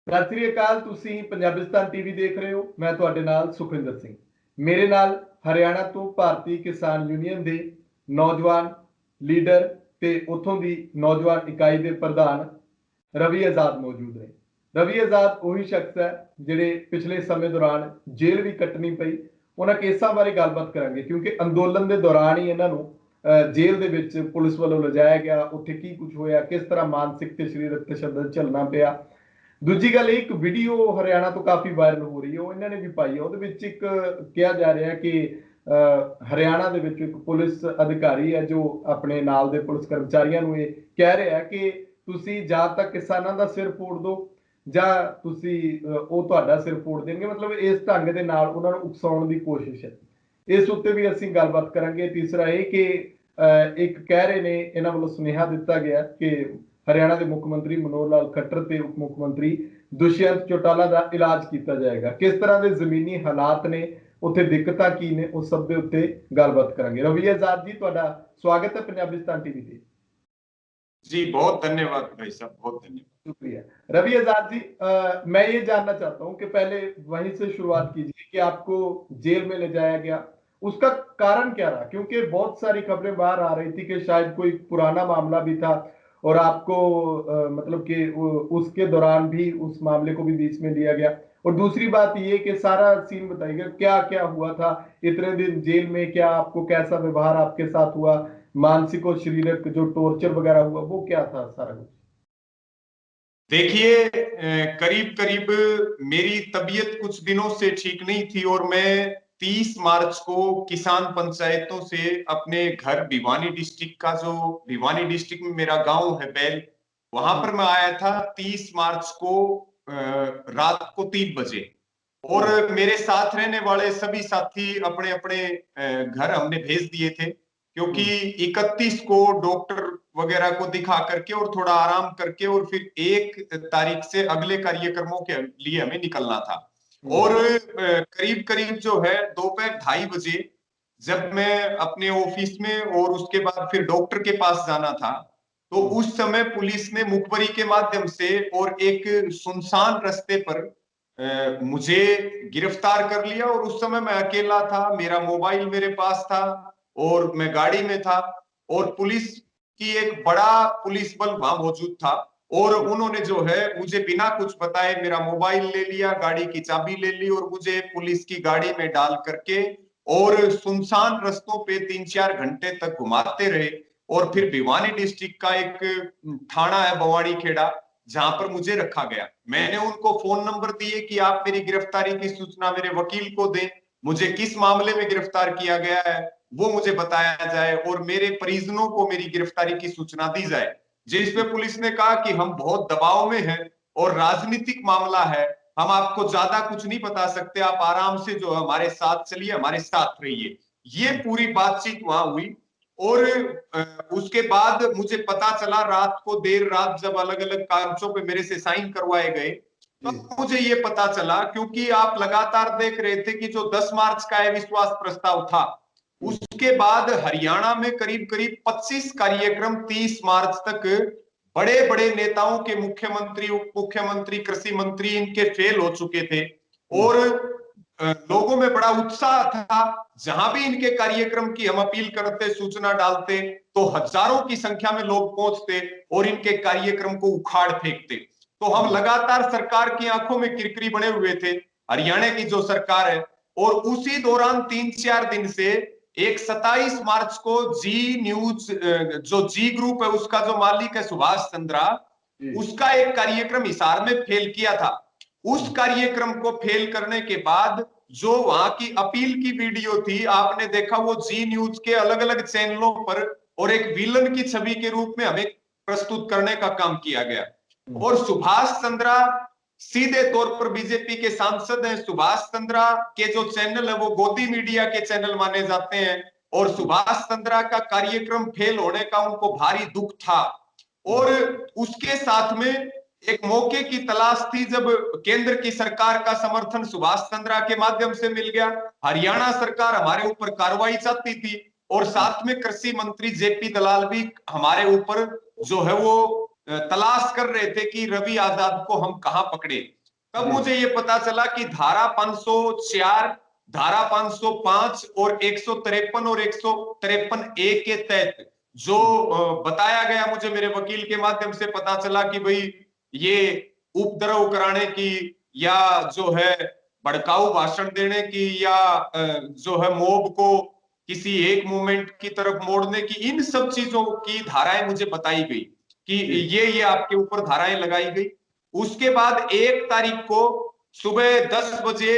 ਸਤਿ ਸ੍ਰੀ ਅਕਾਲ। ਤੁਸੀਂ ਪੰਜਾਬਿਸਤਾਨ ਟੀਵੀ ਦੇਖ ਰਹੇ ਹੋ। ਮੈਂ ਤੁਹਾਡੇ ਨਾਲ ਸੁਖਵਿੰਦਰ ਸਿੰਘ। ਮੇਰੇ ਨਾਲ ਹਰਿਆਣਾ ਤੋਂ ਭਾਰਤੀ ਕਿਸਾਨ ਯੂਨੀਅਨ ਦੇ ਨੌਜਵਾਨ ਲੀਡਰ ਤੇ ਉੱਥੋਂ ਦੀ ਨੌਜਵਾਨ ਇਕਾਈ ਦੇ ਪ੍ਰਧਾਨ ਰਵੀ ਆਜ਼ਾਦ ਮੌਜੂਦ ਨੇ। ਰਵੀ ਆਜ਼ਾਦ ਉਹੀ ਸ਼ਖਸ ਹੈ ਜਿਹੜੇ ਪਿਛਲੇ ਸਮੇਂ ਦੌਰਾਨ ਜੇਲ੍ਹ ਵੀ ਕੱਟਣੀ ਪਈ। ਉਹਨਾਂ ਕੇਸਾਂ ਬਾਰੇ ਗੱਲਬਾਤ ਕਰਾਂਗੇ ਕਿਉਂਕਿ ਅੰਦੋਲਨ ਦੇ ਦੌਰਾਨ ਹੀ ਇਹਨਾਂ ਨੂੰ ਜੇਲ੍ਹ ਦੇ ਵਿੱਚ ਪੁਲਿਸ ਵੱਲੋਂ ਲਿਜਾਇਆ ਗਿਆ। ਉੱਥੇ ਕੀ ਕੁਝ ਹੋਇਆ, ਕਿਸ ਤਰ੍ਹਾਂ ਮਾਨਸਿਕ ਤੇ ਸਰੀਰਕ ਤਸ਼ੱਦਦ ਝੱਲਣਾ ਪਿਆ। ਦੂਜੀ ਗੱਲ, ਇੱਕ ਵੀਡੀਓ ਹਰਿਆਣਾ ਤੋਂ ਕਾਫੀ ਵਾਇਰਲ ਹੋ ਰਹੀ ਹੈ, ਉਹ ਇਹਨਾਂ ਨੇ ਵੀ ਪਾਈ ਹੈ। ਉਹਦੇ ਵਿੱਚ ਇੱਕ ਕਿਹਾ ਜਾ ਰਿਹਾ ਕਿ ਹਰਿਆਣਾ ਦੇ ਵਿੱਚ ਇੱਕ ਪੁਲਿਸ ਅਧਿਕਾਰੀ ਹੈ ਜੋ ਆਪਣੇ ਨਾਲ ਦੇ ਪੁਲਿਸ ਕਰਮਚਾਰੀਆਂ ਨੂੰ ਇਹ ਕਹਿ ਰਿਹਾ ਕਿ ਤੁਸੀਂ ਜਾਂ ਤਾਂ ਕਿਸਾਨਾਂ ਦਾ ਸਿਰ ਫੋੜ ਦਿਓ ਜਾਂ ਤੁਸੀਂ ਉਹ ਤੁਹਾਡਾ ਸਿਰ ਫੋੜ ਦੇਣਗੇ। ਮਤਲਬ ਇਸ ਢੰਗ ਦੇ ਨਾਲ ਉਹਨਾਂ ਨੂੰ ਉਕਸਾਉਣ ਦੀ ਕੋਸ਼ਿਸ਼ ਹੈ। ਇਸ ਉੱਤੇ ਵੀ ਅਸੀਂ ਗੱਲਬਾਤ ਕਰਾਂਗੇ। ਤੀਸਰਾ ਇਹ ਕਿ ਇੱਕ ਕਹਿ ਰਹੇ ਨੇ, ਇਹਨਾਂ ਵੱਲੋਂ ਸੁਨੇਹਾ ਦਿੱਤਾ ਗਿਆ ਕਿ ਹਰਿਆਣਾ ਦੇ ਮੁੱਖ ਮੰਤਰੀ ਮਨੋਹਰ ਲਾਲ ਖੱਟਰ ਤੇ ਉਪ ਮੁੱਖ ਮੰਤਰੀ ਦੁਸ਼ਯੰਤ ਚੌਟਾਲਾ ਦਾ ਇਲਾਜ ਕੀਤਾ ਜਾਏਗਾ। ਕਿਸ ਤਰ੍ਹਾਂ ਦੇ ਜ਼ਮੀਨੀ ਹਾਲਾਤ ਨੇ, ਉੱਥੇ ਦਿੱਕਤਾਂ ਕੀ ਨੇ, ਉਸ ਸਭ ਦੇ ਉੱਤੇ ਗੱਲਬਾਤ ਕਰਾਂਗੇ। रवि आजाद जी, ਤੁਹਾਡਾ स्वागत है पंजाबिस्तान टीवी पे। जी बहुत धन्यवाद भाई साहब, बहुत धन्यवाद। शुक्रिया। रवि आजाद जी, मैं ये जानना चाहता हूं कि पहले वहीं से शुरुआत कीजिए कि आपको जेल में ले जाया गया, उसका कारण क्या रहा? क्योंकि बहुत सारी खबरें बाहर आ रही थी कि शायद कोई पुराना मामला भी था और आपको मतलब कि उसके दौरान भी उस मामले को भी बीच में लिया गया। और दूसरी बात ये कि सारा सीन बताइएगा, क्या क्या हुआ था इतने दिन जेल में, क्या आपको कैसा व्यवहार आपके साथ हुआ, मानसिक और शारीरिक जो टॉर्चर वगैरह हुआ वो क्या था सारा कुछ? देखिए, करीब करीब मेरी तबीयत कुछ दिनों से ठीक नहीं थी और मैं 30 मार्च को किसान पंचायतों से अपने घर भिवानी डिस्ट्रिक्ट का, जो भिवानी डिस्ट्रिक्ट में मेरा गांव है बैल, वहां पर मैं आया था 30 मार्च को रात को 3 बजे। और मेरे साथ रहने वाले सभी साथी अपने अपने घर हमने भेज दिए थे क्योंकि 31 को डॉक्टर वगैरह को दिखा करके और थोड़ा आराम करके और फिर 1 तारीख से अगले कार्यक्रमों के लिए हमें निकलना था। और करीब करीब जो है दोपहर 2:30 बजे जब मैं अपने ऑफिस में और उसके बाद फिर डॉक्टर के पास जाना था, तो उस समय पुलिस ने मुखबरी के माध्यम से और एक सुनसान रास्ते पर मुझे गिरफ्तार कर लिया। और उस समय मैं अकेला था, मेरा मोबाइल मेरे पास था और मैं गाड़ी में था और पुलिस की एक बड़ा पुलिस बल वहां मौजूद था। और उन्होंने जो है मुझे बिना कुछ बताए मेरा मोबाइल ले लिया, गाड़ी की चाबी ले ली और मुझे पुलिस की गाड़ी में डाल करके और सुनसान रास्तों पे 3-4 घंटे तक घुमाते रहे। और फिर भिवानी डिस्ट्रिक्ट का एक थाना है भवानी खेड़ा, जहां पर मुझे रखा गया। मैंने उनको फोन नंबर दिए कि आप मेरी गिरफ्तारी की सूचना मेरे वकील को दें, मुझे किस मामले में गिरफ्तार किया गया है वो मुझे बताया जाए और मेरे परिजनों को मेरी गिरफ्तारी की सूचना दी जाए। जिस पे पुलिस ने कहा कि हम बहुत दबाव में हैं और राजनीतिक मामला है, हम आपको ज्यादा कुछ नहीं बता सकते, आप आराम से जो हमारे साथ चलिए, हमारे साथ रहिए। ये पूरी बातचीत वहां हुई। और उसके बाद मुझे पता चला रात को, देर रात जब अलग अलग कागजों पे मेरे से साइन करवाए गए, तब मुझे ये पता चला, क्योंकि आप लगातार देख रहे थे कि जो 10 मार्च का अविश्वास प्रस्ताव था, उसके बाद हरियाणा में करीब करीब 25 कार्यक्रम 30 मार्च तक बड़े बड़े नेताओं के, मुख्यमंत्री, उप मुख्यमंत्री, कृषि मंत्री, इनके फेल हो चुके थे। और लोगों में बड़ा उत्साह था। जहां भी इनके कार्यक्रम की हम अपील करते, सूचना डालते, तो हजारों की संख्या में लोग पहुंचते और इनके कार्यक्रम को उखाड़ फेंकते। तो हम लगातार सरकार की आंखों में किरकिरी बने हुए थे, हरियाणा की जो सरकार है। और उसी दौरान 3-4 दिन से एक 27 मार्च को जी न्यूज, जो जी ग्रुप है उसका जो मालिक है सुभाष चंद्रा, उसका एक कार्यक्रम हिसार में फेल किया था। उस कार्यक्रम को फेल करने के बाद जो वहां की अपील की वीडियो थी, आपने देखा, वो जी न्यूज के अलग अलग चैनलों पर और एक विलन की छवि के रूप में हमें प्रस्तुत करने का काम किया गया। और सुभाष चंद्रा सीधे तौर पर बीजेपी के सांसद हैं। सुभाष चंद्रा के जो चैनल है वो गोदी मीडिया के चैनल माने जाते हैं और सुभाष चंद्रा का कार्यक्रम फेल होने का उनको भारी दुख था। और उसके साथ में एक मौके की तलाश थी, जब केंद्र की सरकार का समर्थन सुभाष चंद्रा के माध्यम से मिल गया, हरियाणा सरकार हमारे ऊपर कार्रवाई चाहती थी और साथ में कृषि मंत्री जेपी दलाल भी हमारे ऊपर जो है वो तलाश कर रहे थे कि रवि आजाद को हम कहां पकड़े। तब जी। मुझे ये पता चला कि धारा 504, धारा 505 और 153 और 153A के तहत जो बताया गया, मुझे मेरे वकील के माध्यम से पता चला कि भाई ये उपद्रव कराने की या जो है भड़काऊ भाषण देने की या जो है मोब को किसी एक मूवमेंट की तरफ मोड़ने की, इन सब चीजों की धाराएं मुझे बताई गई कि ये आपके ऊपर धाराएं लगाई गई। उसके बाद 1 तारीख को सुबह 10 बजे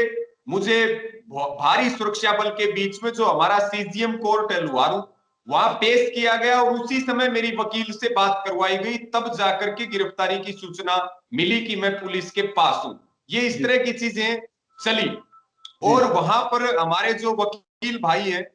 मुझे भारी सुरक्षा बल के बीच में जो हमारा सीजीएम कोर्ट है लुहारू, वहां पेश किया गया और उसी समय मेरी वकील से बात करवाई गई। तब जाकर के गिरफ्तारी की सूचना मिली कि मैं पुलिस के पास हूं। ये इस तरह की चीजें चली। और वहां पर हमारे जो वकील भाई हैं,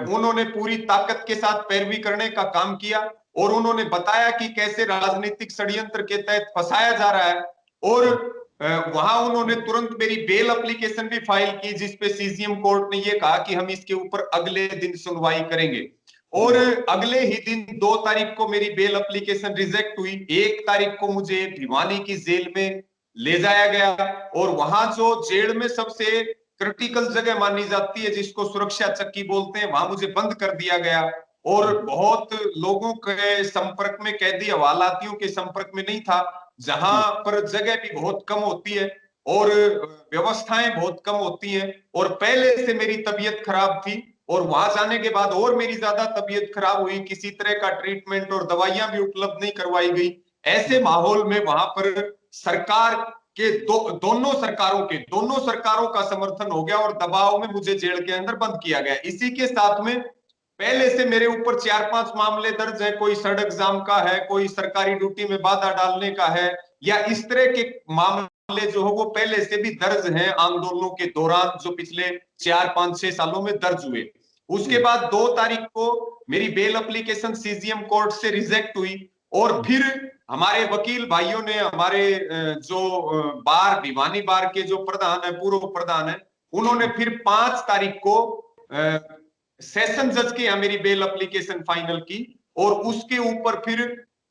उन्होंने पूरी ताकत के साथ पैरवी करने का काम किया और उन्होंने बताया कि कैसे राजनीतिक षड्यंत्र के तहत फंसाया जा रहा है। और वहां उन्होंने तुरंत मेरी बेल एप्लीकेशन भी फाइल की, जिसपे सीजीएम कोर्ट ने यह कहा कि हम इसके ऊपर अगले दिन सुनवाई करेंगे। और अगले ही दिन 2 तारीख को मेरी बेल एप्लीकेशन रिजेक्ट हुई। 1 तारीख को मुझे भिवानी की जेल में ले जाया गया और वहां जो जेल में सबसे क्रिटिकल जगह मानी जाती है, जिसको सुरक्षा चक्की बोलते हैं, वहां मुझे बंद कर दिया गया। और बहुत लोगों के संपर्क में, कैदी हवालातियों के संपर्क में नहीं था, जहां पर जगह भी बहुत कम होती है और व्यवस्थाएं बहुत कम होती हैं। और पहले से मेरी तबीयत खराब थी और वहां जाने के बाद और मेरी ज्यादा तबीयत खराब हुई। किसी तरह का ट्रीटमेंट और दवाइयां भी उपलब्ध नहीं करवाई गई। ऐसे माहौल में वहां पर सरकार के दोनों सरकारों का समर्थन हो गया और दबाव में मुझे जेल के अंदर बंद किया गया। इसी के साथ में पहले से मेरे ऊपर 4-5 मामले दर्ज है। कोई सड़क जाम का है, कोई सरकारी ड्यूटी में बाधा डालने का है, या इस तरह के मामले जो है वो पहले से भी दर्ज हैं आंदोलनों के दौरान, जो पिछले 4-5-6 सालों में दर्ज हुए। उसके बाद 2 तारीख को मेरी बेल एप्लीकेशन सीजीएम कोर्ट से रिजेक्ट हुई और फिर हमारे वकील भाइयों ने, हमारे जो बार भिवानी बार के जो प्रधान है, पूर्व प्रधान है, उन्होंने फिर 5 तारीख को सेशन जज के यहाँ मेरी बेल एप्लीकेशन फाइनल की। और उसके ऊपर फिर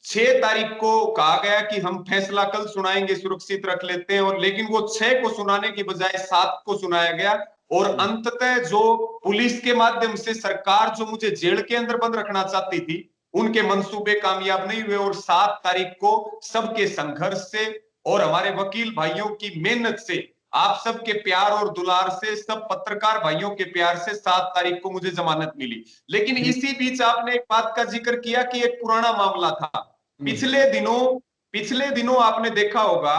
6 तारीख को कहा गया कि हम फैसला कल सुनाएंगे, सुरक्षित रख लेते हैं। और लेकिन वो 6 को सुनाने की बजाय 7 को सुनाया गया। और अंततः जो पुलिस के माध्यम से सरकार जो मुझे जेल के अंदर बंद रखना चाहती थी, उनके मंसूबे कामयाब नहीं हुए। और 7 तारीख को सबके संघर्ष से और हमारे वकील भाइयों की मेहनत से, आप सबके प्यार और दुलार से, सब पत्रकार भाइयों के प्यार से 7 तारीख को मुझे जमानत मिली। लेकिन इसी बीच आपने एक बात का जिक्र किया कि एक पुराना मामला था। पिछले दिनों आपने देखा होगा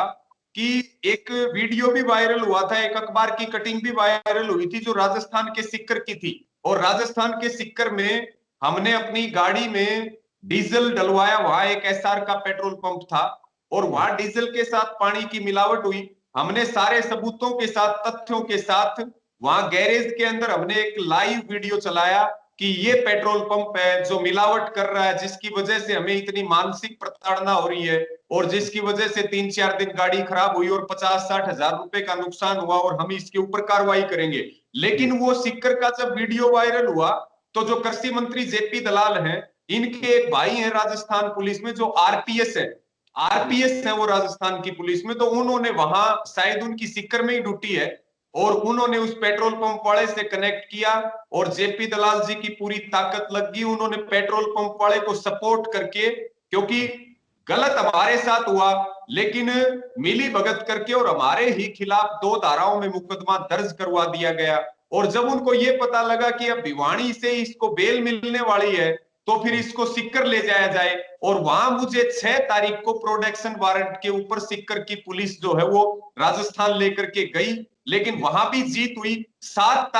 कि एक वीडियो भी वायरल हुआ था, एक अखबार की कटिंग भी वायरल हुई थी, जो राजस्थान के सिक्कर की थी। और राजस्थान के सिक्कर में हमने अपनी गाड़ी में डीजल डलवाया। वहां एक एसआर का पेट्रोल पंप था और वहां डीजल के साथ पानी की मिलावट हुई। हमने सारे सबूतों के साथ, तथ्यों के साथ, वहां गैरेज के अंदर हमने एक लाइव वीडियो चलाया कि ये पेट्रोल पंप है जो मिलावट कर रहा है, जिसकी वजह से हमें इतनी मानसिक प्रताड़ना हो रही है और जिसकी वजह से 3-4 दिन गाड़ी खराब हुई और 50-60 हजार रुपए का नुकसान हुआ और हम इसके ऊपर कार्रवाई करेंगे। लेकिन वो सिक्कर का जब वीडियो वायरल हुआ तो जो कृषि मंत्री जेपी दलाल हैं, इनके एक भाई हैं राजस्थान पुलिस में जो आरपीएस है वो राजस्थान की पुलिस में, तो उन्होंने वहां, शायद उनकी सिक्कर में ही ड्यूटी है, और उन्होंने उस पेट्रोल पंप वाले से कनेक्ट किया और जेपी दलाल जी की पूरी ताकत लग गई। उन्होंने पेट्रोल पंप वाले को सपोर्ट करके, क्योंकि गलत हमारे साथ हुआ, लेकिन मिली भगत करके और हमारे ही खिलाफ 2 धाराओं में मुकदमा दर्ज करवा दिया गया। और जब उनको यह पता लगा कि अब भिवानी से इसको बेल मिलने वाली है, तो फिर इसको सिक्कर ले जाया जाए। और वहां मुझे 6 तारीख को प्रोटेक्शन वारंट के ऊपर सिक्कर की पुलिस जो है वो राजस्थान लेकर के गई, लेकिन वहां भी जीत हुई। 7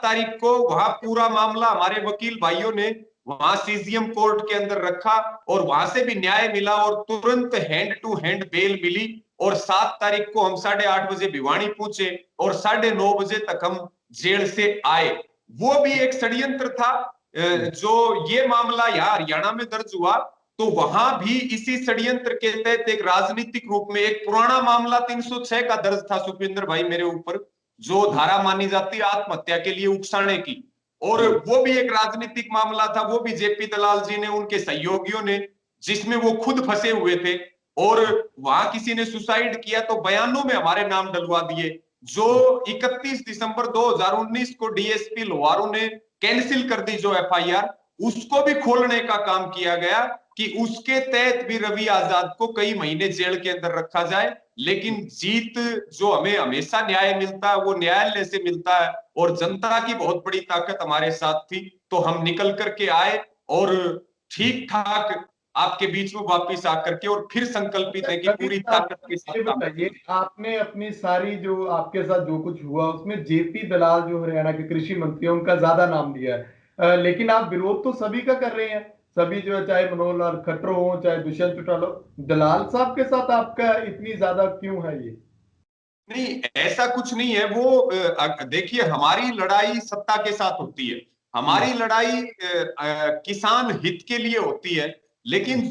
तारीख को वहां पूरा मामला हमारे वकील भाइयों ने वहां सीजीएम कोर्ट के अंदर रखा और वहां से भी न्याय मिला और तुरंत हैंड टू हैंड बेल मिली। और 7 तारीख को हम 8:30 बजे भिवानी पहुंचे और 9:30 बजे तक हम जेल से आए। वो भी एक षड्यंत्र था। जो ये मामला यहाँ हरियाणा में दर्ज हुआ, तो वहां भी इसी षड्यंत्र के तहत एक राजनीतिक रूप में एक पुराना मामला 306 का दर्ज था सुखविंदर भाई मेरे ऊपर, जो धारा मानी जाती है आत्महत्या के लिए उकसाने की। और वो भी एक राजनीतिक मामला था, वो भी जेपी दलाल जी ने, उनके सहयोगियों ने, जिसमें वो खुद फंसे हुए थे। और वहां किसी ने सुसाइड किया तो बयानों में हमारे नाम डलवा दिए। जो 31 दिसंबर 2019 को डीएसपी लोहारू ने कैंसिल कर दी जो एफआईआर, उसको भी खोलने का काम किया गया कि उसके तहत भी रवि आजाद को कई महीने जेल के अंदर रखा जाए। लेकिन जीत जो हमें हमेशा न्याय मिलता है वो न्यायालय से मिलता है, और जनता की बहुत बड़ी ताकत हमारे साथ थी, तो हम निकल करके आए और ठीक ठाक आपके बीच में वापिस आकर के और फिर संकल्पित है कि रवि पूरी साहब, ताकत के ये साथ काम बताइए, करेंगे। आपने अपनी सारी जो आपके साथ जो कुछ हुआ उसमें जेपी दलाल जो हरियाणा के कृषि मंत्री हैं उनका ज्यादा नाम लिया है, लेकिन आप विरोध तो सभी का कर रहे हैं, सभी जो है, चाहे मनोहर लाल खट्टर हो चाहे दुष्यंत चौटाला, दलाल साहब के साथ आपका इतनी ज्यादा क्यों है ये? नहीं, ऐसा कुछ नहीं है। वो देखिए, हमारी लड़ाई सत्ता के साथ होती है, हमारी लड़ाई किसान हित के लिए होती है। लेकिन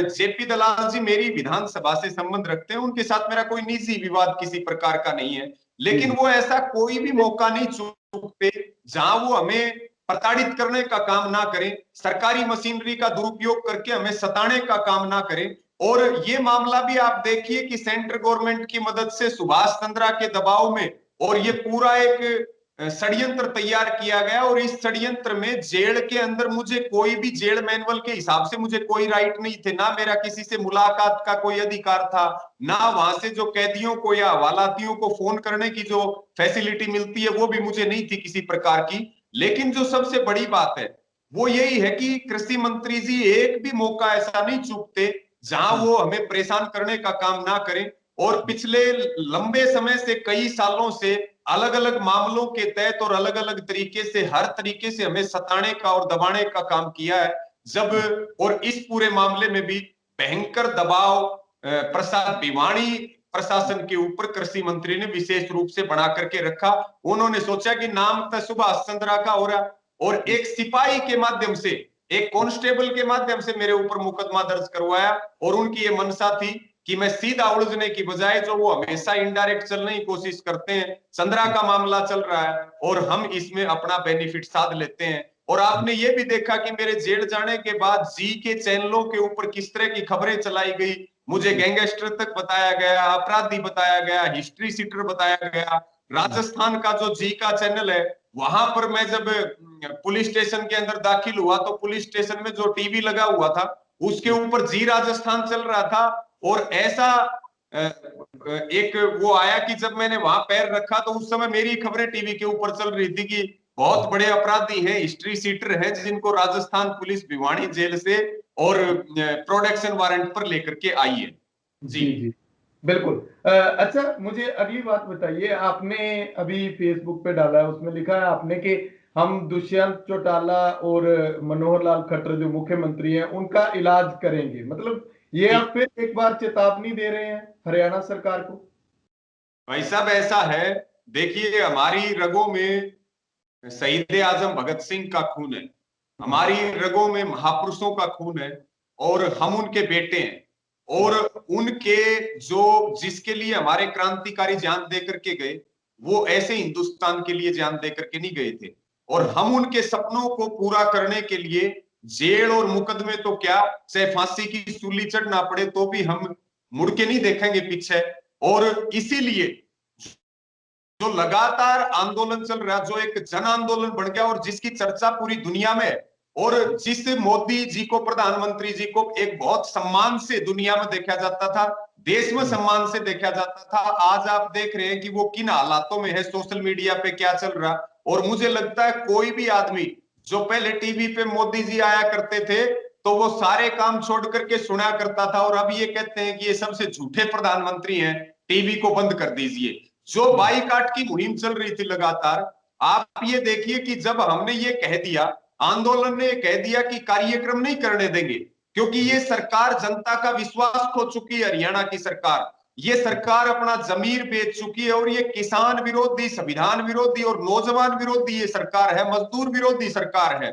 जेपी दलाल जी मेरी विधानसभा से संबंध रखते हैं, उनके साथ मेरा कोई निजी विवाद किसी प्रकार का नहीं है। जी लेकिन जी। वो ऐसा कोई भी मौका नहीं चूकते जहां वो हमें प्रताड़ित करने का काम ना करें, सरकारी मशीनरी का दुरुपयोग करके हमें सताने का काम ना करें। और ये मामला भी आप देखिए कि सेंट्रल गवर्नमेंट की मदद से सुभाष चंद्रा के दबाव में, और ये पूरा एक षड्यंत्र तैयार किया गया, और इस षड्यंत्र में जेल के अंदर मुझे कोई भी जेल मैनुअल के हिसाब से मुझे कोई राइट नहीं थे, ना मेरा किसी से मुलाकात का कोई अधिकार था, ना वहां से जो कैदियों को या हवालातियों को फोन करने की जो फैसिलिटी मिलती है वो भी मुझे नहीं थी किसी प्रकार की। लेकिन जो सबसे बड़ी बात है वो यही है कि कृषि मंत्री जी एक भी मौका ऐसा नहीं चूकते जहां वो हमें परेशान करने का काम ना करें। और पिछले लंबे समय से, कई सालों से अलग अलग मामलों के तहत और अलग अलग तरीके से, हर तरीके से हमें सताने का और दबाने का काम किया है। जब और इस पूरे मामले में भी भयंकर दबाव प्रसाद भिवानी प्रशासन के ऊपर कृषि मंत्री ने विशेष रूप से बना करके रखा। उन्होंने सोचा कि नाम तो सुभाष चंद्रा का हो रहा, और एक सिपाही के माध्यम से, एक कांस्टेबल के माध्यम से मेरे ऊपर मुकदमा दर्ज करवाया। और उनकी ये मनसा थी कि मैं सीधा उलझने की बजाय, जो वो हमेशा इनडायरेक्ट चलने की कोशिश करते हैं, चंद्रा का मामला चल रहा है और हम इसमें अपना बेनिफिट साध लेते हैं। और आपने ये भी देखा कि मेरे जेल जाने के बाद जी के चैनलों के ऊपर किस तरह की खबरें चलाई गई, मुझे गैंगस्टर तक बताया गया, अपराधी बताया गया, हिस्ट्री सीटर बताया गया। राजस्थान का जो जी का चैनल है, वहां पर मैं जब पुलिस स्टेशन के अंदर दाखिल हुआ तो पुलिस स्टेशन में जो टीवी लगा हुआ था उसके ऊपर जी राजस्थान चल रहा था। और ऐसा एक वो आया कि जब मैंने वहां पैर रखा तो उस समय मेरी खबरें टीवी के ऊपर चल रही थी कि बहुत बड़े अपराधी हैं, हिस्ट्री सीटर हैं, जिनको राजस्थान पुलिस भिवानी जेल से और प्रोडक्शन वारंट पर लेकर के आई है। जी। जी जी, बिल्कुल। अच्छा, मुझे अगली बात बताइए, आपने अभी फेसबुक पे डाला है, उसमें लिखा है आपने कि हम दुष्यंत चौटाला और मनोहर लाल खट्टर जो मुख्यमंत्री हैं उनका इलाज करेंगे, मतलब ये जी आप फिर एक बार चेतावनी दे रहे हैं हरियाणा सरकार को? भाई साहब, ऐसा है, देखिए हमारी रगों में शहीद आजम भगत सिंह का खून है, हमारी रगों में महापुरुषों का खून है, और हम उनके बेटे हैं। और उनके जो जिसके लिए हमारे क्रांतिकारी जान दे करके गए, वो ऐसे हिंदुस्तान के लिए जान दे करके नहीं गए थे। और हम उनके सपनों को पूरा करने के लिए जेल और मुकदमे तो क्या, चाहे फांसी की सूली चढ़ना पड़े तो भी हम मुड़ के नहीं देखेंगे पीछे। और इसीलिए जो लगातार आंदोलन चल रहा है, जो एक जन आंदोलन बन गया और जिसकी चर्चा पूरी दुनिया में है, और जिस मोदी जी को, प्रधानमंत्री जी को एक बहुत सम्मान से दुनिया में देखा जाता था, देश में सम्मान से देखा जाता था, आज आप देख रहे हैं कि वो किन हालातों में है, सोशल मीडिया पे क्या चल रहा। और मुझे लगता है कोई भी आदमी जो पहले टीवी पे मोदी जी आया करते थे तो वो सारे काम छोड़ करके सुना करता था, और अब ये कहते हैं कि ये सबसे झूठे प्रधानमंत्री हैं, टीवी को बंद कर दीजिए। जो बाईकाट की मुहिम चल रही थी लगातार, आप ये देखिए कि जब हमने ये कह दिया, आंदोलन ने कह दिया कि कार्यक्रम नहीं करने देंगे, क्योंकि ये सरकार जनता का विश्वास खो चुकी है, हरियाणा की सरकार, ये सरकार अपना जमीर बेच चुकी है, और ये किसान विरोधी, संविधान विरोधी और नौजवान विरोधी ये सरकार है, मजदूर विरोधी सरकार है।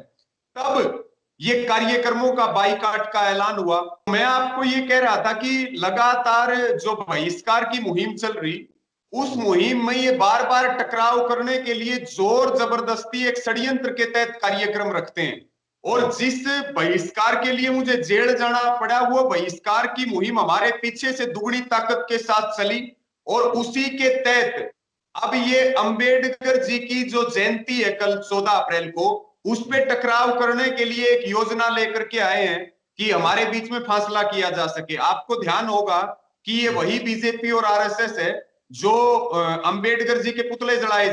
तब ये कार्यक्रमों का बाईकाट का ऐलान हुआ। मैं आपको ये कह रहा था कि लगातार जो बहिष्कार की मुहिम चल रही, उस मुहिम में ये बार बार टकराव करने के लिए जोर जबरदस्ती एक षड्यंत्र के तहत कार्यक्रम रखते हैं। और जिस बहिष्कार के लिए मुझे जेल जाना पड़ा, वो बहिष्कार की मुहिम हमारे पीछे से दुगनी ताकत के साथ चली, और उसी के तहत अब ये अंबेडकर जी की जो जयंती है कल 14 अप्रैल को, उस पे टकराव करने के लिए एक योजना लेकर के आए हैं कि हमारे बीच में फासला किया जा सके। आपको ध्यान होगा कि ये वही बीजेपी और आरएसएस है जो अंबेडकर जी के पुतले जलाए,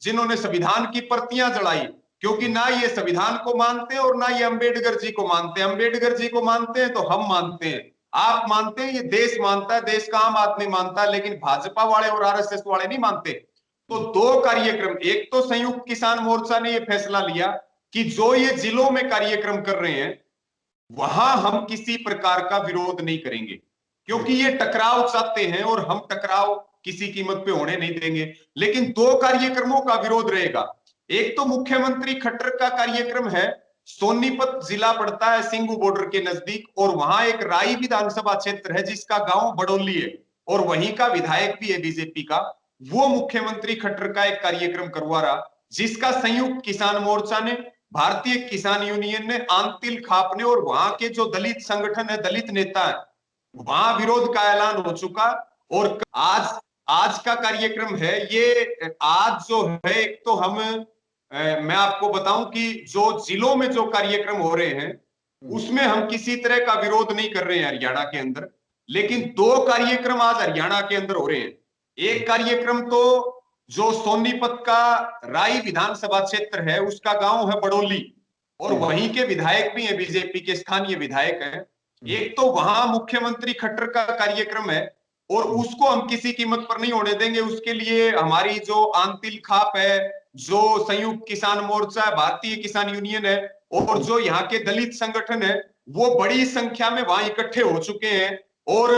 जिन्होंने संविधान की प्रतियां जलाई, क्योंकि ना ये संविधान को मानते हैं और ना ये अंबेडकर जी को मानते हैं। अंबेडकर जी को मानते हैं तो हम मानते हैं, आप मानते हैं, ये देश मानता है, देश का आम आदमी मानता है, लेकिन भाजपा वाले और आरएसएस वाले नहीं मानते। तो दो कार्यक्रम, एक तो संयुक्त किसान मोर्चा ने ये फैसला लिया कि जो ये जिलों में कार्यक्रम कर रहे हैं वहां हम किसी प्रकार का विरोध नहीं करेंगे, क्योंकि ये टकराव चाहते हैं और हम टकराव किसी कीमत पे होने नहीं देंगे। लेकिन दो कार्यक्रमों का विरोध रहेगा। एक तो मुख्यमंत्री खट्टर का कार्यक्रम है, सोनीपत जिला पड़ता है सिंगू बॉर्डर के नजदीक, और वहां एक राई विधानसभा क्षेत्र है जिसका गांव बडोली है, और वहीं का विधायक भी है बीजेपी का। वो मुख्यमंत्री खट्टर का एक कार्यक्रम करवा रहा, जिसका संयुक्त किसान मोर्चा ने, भारतीय किसान यूनियन ने, आंतिल खाप ने और वहां के जो दलित संगठन है, दलित नेता है, वहां विरोध का ऐलान हो चुका। और आज का कार्यक्रम है ये, आज जो है, एक तो मैं आपको बताऊं कि जो जिलों में जो कार्यक्रम हो रहे हैं उसमें हम किसी तरह का विरोध नहीं कर रहे हैं हरियाणा के अंदर, लेकिन दो कार्यक्रम आज हरियाणा के अंदर हो रहे हैं। एक कार्यक्रम तो जो सोनीपत का राई विधानसभा क्षेत्र है उसका गांव है बडोली, और वहीं के विधायक भी हैं, बीजेपी के स्थानीय विधायक हैं। एक तो वहां मुख्यमंत्री खट्टर का कार्यक्रम है और उसको हम किसी कीमत पर नहीं होने देंगे। उसके लिए हमारी जो आंतिल खाप है, जो संयुक्त किसान मोर्चा है, भारतीय किसान यूनियन है, और जो यहाँ के दलित संगठन है, वो बड़ी संख्या में वहां इकट्ठे हो चुके हैं और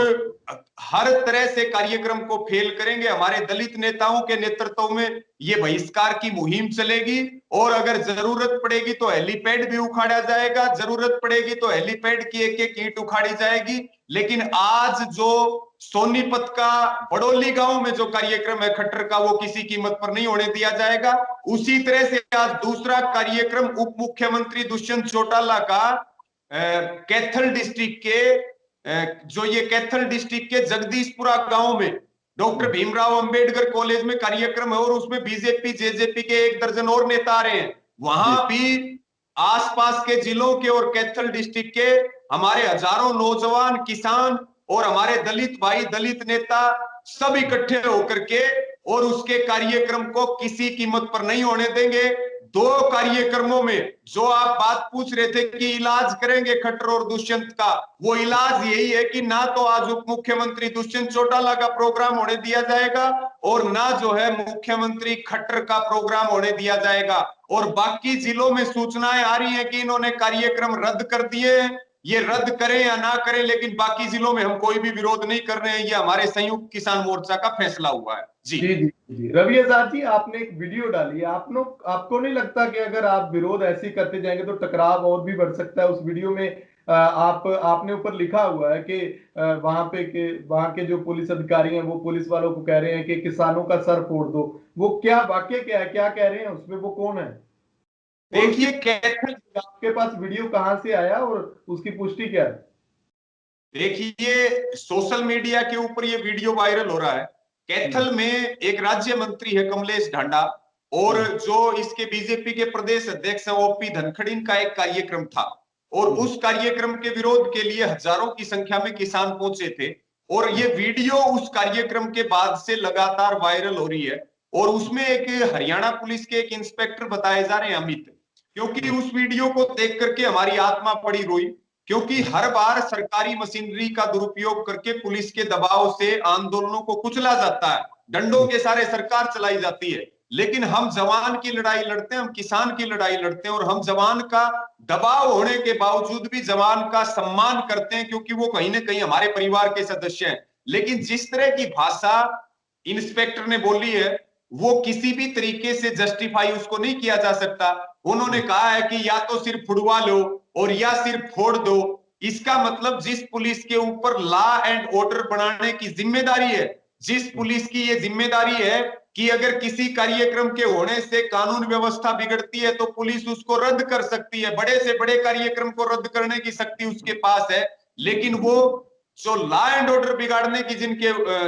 हर तरह से कार्यक्रम को फेल करेंगे। हमारे दलित नेताओं के नेतृत्व में ये बहिष्कार की मुहिम चलेगी, और अगर जरूरत पड़ेगी तो हेलीपैड भी उखाड़ा जाएगा, जरूरत पड़ेगी तो हेलीपैड की एक एक ईंट उखाड़ी जाएगी। लेकिन आज जो सोनीपत का बडोली गांव में जो कार्यक्रम है खट्टर का, वो किसी कीमत पर नहीं होने दिया जाएगा। उसी तरह से आज दूसरा कार्यक्रम उप मुख्यमंत्री दुष्यंत चौटाला का कैथल डिस्ट्रिक्ट के, जो ये कैथल डिस्ट्रिक्ट के जगदीशपुरा गांव में डॉक्टर भीमराव अंबेडकर कॉलेज में कार्यक्रम है, और उसमें बीजेपी जेजेपी के 1 दर्जन और नेता आ रहे हैं। वहां भी आसपास के जिलों के और कैथल डिस्ट्रिक्ट के हमारे हजारों नौजवान, किसान और हमारे दलित भाई, दलित नेता सब इकट्ठे होकर के और उसके कार्यक्रम को किसी कीमत पर नहीं होने देंगे। दो कार्यक्रमों में जो आप बात पूछ रहे थे कि इलाज करेंगे खट्टर और दुष्यंत का, वो इलाज यही है कि ना तो आज उप मुख्यमंत्री दुष्यंत चौटाला का प्रोग्राम होने दिया जाएगा और ना जो है मुख्यमंत्री खट्टर का प्रोग्राम होने दिया जाएगा। और बाकी जिलों में सूचनाएं आ रही हैं कि इन्होंने कार्यक्रम रद्द कर दिए हैं। ये रद्द करें या ना करें, लेकिन बाकी जिलों में हम कोई भी विरोध नहीं कर रहे हैं। ये हमारे संयुक्त किसान मोर्चा का फैसला हुआ है। जी जी जी जी। रवि आजाद जी, आपने एक वीडियो डाली है, आपको नहीं लगता कि अगर आप विरोध ऐसे करते जाएंगे तो टकराव और भी बढ़ सकता है? उस वीडियो में आपने ऊपर लिखा हुआ है कि वहां के जो पुलिस अधिकारी हैं वो पुलिस वालों को कह रहे हैं कि किसानों का सर फोड़ दो। वो क्या वाक्य क्या है, क्या कह रहे हैं उसमें, वो कौन है? देखिए, कैथल, आपके पास वीडियो कहां से आया और उसकी पुष्टि क्या है? देखिए, सोशल मीडिया के ऊपर ये वीडियो वायरल हो रहा है। कैथल में एक राज्य मंत्री है कमलेश ढांडा, और जो इसके बीजेपी के प्रदेश अध्यक्ष हैं ओपी धनखड़, इनका एक कार्यक्रम था, और उस कार्यक्रम के विरोध के लिए हजारों की संख्या में किसान पहुंचे थे। और ये वीडियो उस कार्यक्रम के बाद से लगातार वायरल हो रही है, और उसमें एक हरियाणा पुलिस के एक इंस्पेक्टर बताए जा रहे हैं, अमित, क्योंकि उस वीडियो को देख करके हमारी आत्मा बड़ी रोई, क्योंकि हर बार सरकारी मशीनरी का दुरुपयोग करके पुलिस के दबाव से आंदोलनों को कुचला जाता है, डंडों के सारे सरकार चलाई जाती है। लेकिन हम जवान की लड़ाई लड़ते हैं, हम किसान की लड़ाई लड़ते हैं, और हम जवान का दबाव होने के बावजूद भी जवान का सम्मान करते हैं, क्योंकि वो कहीं ना कहीं हमारे परिवार के सदस्य हैं। लेकिन जिस तरह की भाषा इंस्पेक्टर ने बोली है, वो किसी भी तरीके से जस्टिफाई उसको नहीं किया जा सकता। उन्होंने कहा है कि या तो सिर्फ फुड़वा लो और या सिर्फ फोड़ दो। इसका मतलब जिस पुलिस के ऊपर लॉ एंड ऑर्डर बनाने की जिम्मेदारी है, जिस पुलिस की ये जिम्मेदारी है कि अगर किसी कार्यक्रम के होने से कानून व्यवस्था बिगड़ती है तो पुलिस उसको रद्द कर सकती है, बड़े से बड़े कार्यक्रम को रद्द करने की शक्ति उसके पास है। लेकिन वो जो लॉ एंड ऑर्डर बिगाड़ने की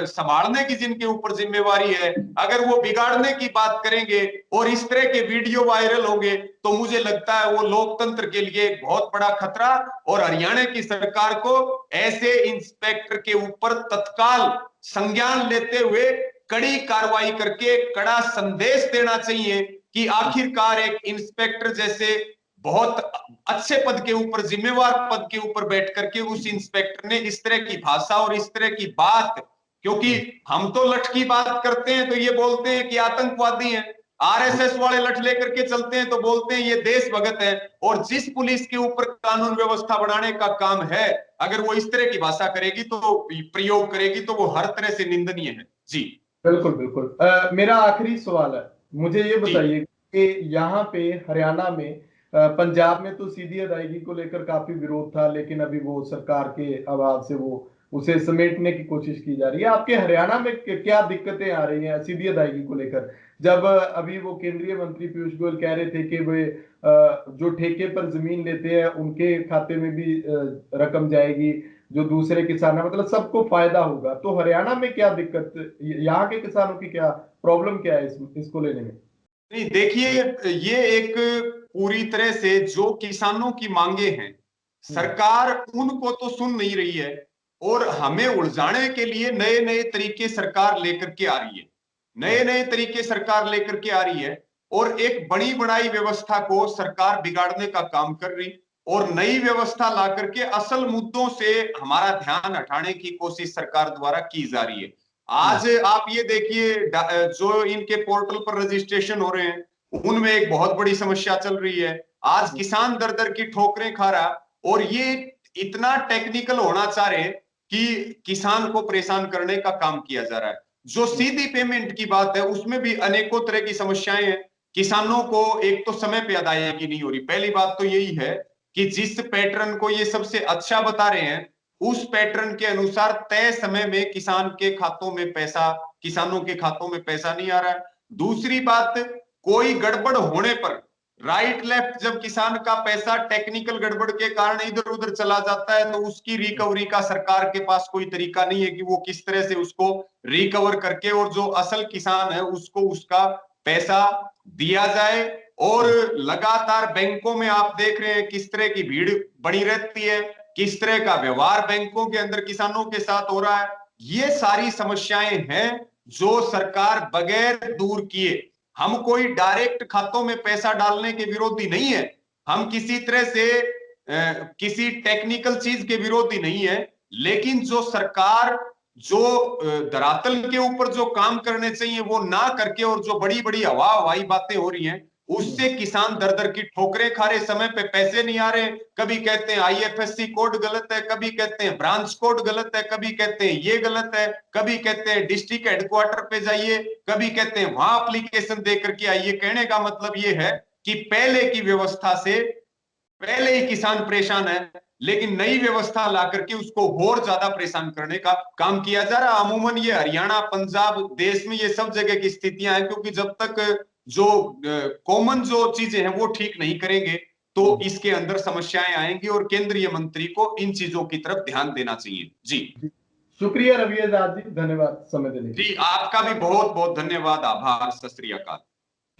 संभालने की जिनके ऊपर जिम्मेवारी है, अगर वो बिगाड़ने की बात करेंगे और इस तरह के वीडियो वायरल होंगे तो मुझे लगता है वो लोकतंत्र के लिए एक बहुत बड़ा खतरा, और हरियाणा की सरकार को ऐसे इंस्पेक्टर के ऊपर तत्काल संज्ञान लेते हुए कड़ी कार्रवाई करके कड़ा संदेश देना चाहिए कि आखिरकार एक इंस्पेक्टर जैसे बहुत अच्छे पद के ऊपर, जिम्मेवार पद के ऊपर बैठ करके उस इंस्पेक्टर ने इस तरह की भाषा और इस तरह की बात, क्योंकि हम तो लठ की बात करते हैं तो ये बोलते हैं कि आतंकवादी हैं, आरएसएस वाले लठ लेकर के चलते हैं तो बोलते हैं ये देशभक्त है, और जिस पुलिस के ऊपर कानून व्यवस्था बढ़ाने का काम है अगर वो इस तरह की भाषा करेगी तो प्रयोग करेगी तो वो हर तरह से निंदनीय है। जी बिल्कुल बिल्कुल। मेरा आखिरी सवाल है, मुझे ये बताइए कि यहाँ पे हरियाणा में पंजाब में तो सीधी अदायगी को लेकर काफी विरोध था, लेकिन अभी वो सरकार के अभाव से वो उसे समेटने की कोशिश की जा रही है। आपके हरियाणा में क्या दिक्कतें आ रही हैं सीधी अदायगी को लेकर, जब अभी वो केंद्रीय मंत्री पीयूष गोयल कह रहे थे कि वे जो ठेके पर जमीन लेते हैं उनके खाते में भी रकम जाएगी, जो दूसरे किसान है, मतलब सबको फायदा होगा। तो हरियाणा में क्या दिक्कत, यहाँ के किसानों की क्या प्रॉब्लम, क्या है इसको लेने में? नहीं, देखिए ये एक पूरी तरह से जो किसानों की मांगे हैं सरकार उनको तो सुन नहीं रही है, और हमें उलझाने के लिए नए नए तरीके सरकार लेकर के आ रही है, नए नए तरीके सरकार लेकर के आ रही है, और एक बड़ी बनाई व्यवस्था को सरकार बिगाड़ने का काम कर रही, और नई व्यवस्था ला करके असल मुद्दों से हमारा ध्यान हटाने की कोशिश सरकार द्वारा की जा रही है। आज आप ये देखिए जो इनके पोर्टल पर रजिस्ट्रेशन हो रहे हैं उनमें एक बहुत बड़ी समस्या चल रही है। आज किसान दर दर की ठोकरें खा रहा, और ये इतना टेक्निकल होना चाह रहे हैं कि किसान को परेशान करने का काम किया जा रहा है। जो सीधी पेमेंट की बात है उसमें भी अनेकों तरह की समस्याएं हैं। किसानों को एक तो समय पे अदायगी नहीं हो रही, पहली बात तो यही है कि जिस पैटर्न को ये सबसे अच्छा बता रहे हैं उस पैटर्न के अनुसार तय समय में किसानों के खातों में पैसा नहीं आ रहा है। दूसरी बात, कोई गड़बड़ होने पर राइट लेफ्ट जब किसान का पैसा टेक्निकल गड़बड़ के कारण इधर उधर चला जाता है तो उसकी रिकवरी का सरकार के पास कोई तरीका नहीं है कि वो किस तरह से उसको रिकवर करके और जो असल किसान है उसको उसका पैसा दिया जाए। और लगातार बैंकों में आप देख रहे हैं किस तरह की भीड़ बनी रहती है, किस तरह का व्यवहार बैंकों के अंदर किसानों के साथ हो रहा है। ये सारी समस्याएं हैं जो सरकार बगैर दूर किए, हम कोई डायरेक्ट खातों में पैसा डालने के विरोधी नहीं है, हम किसी तरह से किसी टेक्निकल चीज के विरोधी नहीं है, लेकिन जो सरकार जो धरातल के ऊपर जो काम करने चाहिए वो ना करके और जो बड़ी बड़ी हवा हवाई बातें हो रही हैं उससे किसान दर दर की ठोकरें खा रहे, समय पे पैसे नहीं आ रहे। कभी कहते हैं आईएफएससी कोड गलत है, कभी कहते हैं ब्रांच कोड गलत है, कभी कहते हैं ये गलत है, कभी कहते हैं डिस्ट्रिक्ट हेडक्वार्टर पे जाइए, कभी कहते हैं वहां एप्लीकेशन दे करके आइए। कहने का मतलब ये है कि पहले की व्यवस्था से पहले ही किसान परेशान है, लेकिन नई व्यवस्था ला करके उसको और ज्यादा परेशान करने का काम किया जा रहा है। अमूमन ये हरियाणा, पंजाब, देश में ये सब जगह की स्थितियां हैं, क्योंकि जब तक जो कॉमन जो चीजें हैं वो ठीक नहीं करेंगे तो इसके अंदर समस्याएं आएंगी, और केंद्रीय मंत्री को इन चीजों की तरफ ध्यान देना चाहिए। जी शुक्रिया रवि आजाद जी, धन्यवाद समय देने के लिए। जी, आपका भी बहुत बहुत धन्यवाद, आभार, सत श्री अकाल।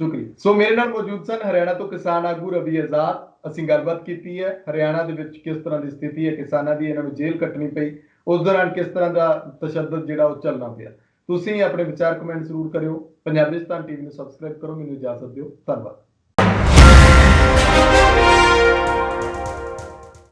शुक्रिया। सो मेरे नाल मौजूद सन हरियाणा तो किसान आगू रवि आजाद। ਅਸੀਂ ਗੱਲਬਾਤ ਕੀਤੀ ਹੈ ਹਰਿਆਣਾ ਦੇ ਵਿੱਚ ਕਿਸ ਤਰ੍ਹਾਂ ਦੀ ਸਥਿਤੀ ਹੈ ਕਿਸਾਨਾਂ ਦੀ, ਇਹਨਾਂ ਨੂੰ ਜੇਲ੍ਹ ਕੱਟਣੀ ਪਈ, ਉਸ ਦੌਰਾਨ ਕਿਸ ਤਰ੍ਹਾਂ ਦਾ ਤਸ਼ੱਦਦ ਜਿਹੜਾ ਉਹ ਚੱਲਣਾ ਪਿਆ। ਤੁਸੀਂ ਆਪਣੇ ਵਿਚਾਰ ਕਮੈਂਟ ਜ਼ਰੂਰ ਕਰਿਓ। ਪੰਜਾਬਿਸਤਾਨ ਟੀਵੀ ਨੂੰ ਸਬਸਕ੍ਰਾਈਬ ਕਰੋ। ਮੈਨੂੰ ਇਜਾਜ਼ਤ ਦਿਓ। ਧੰਨਵਾਦ।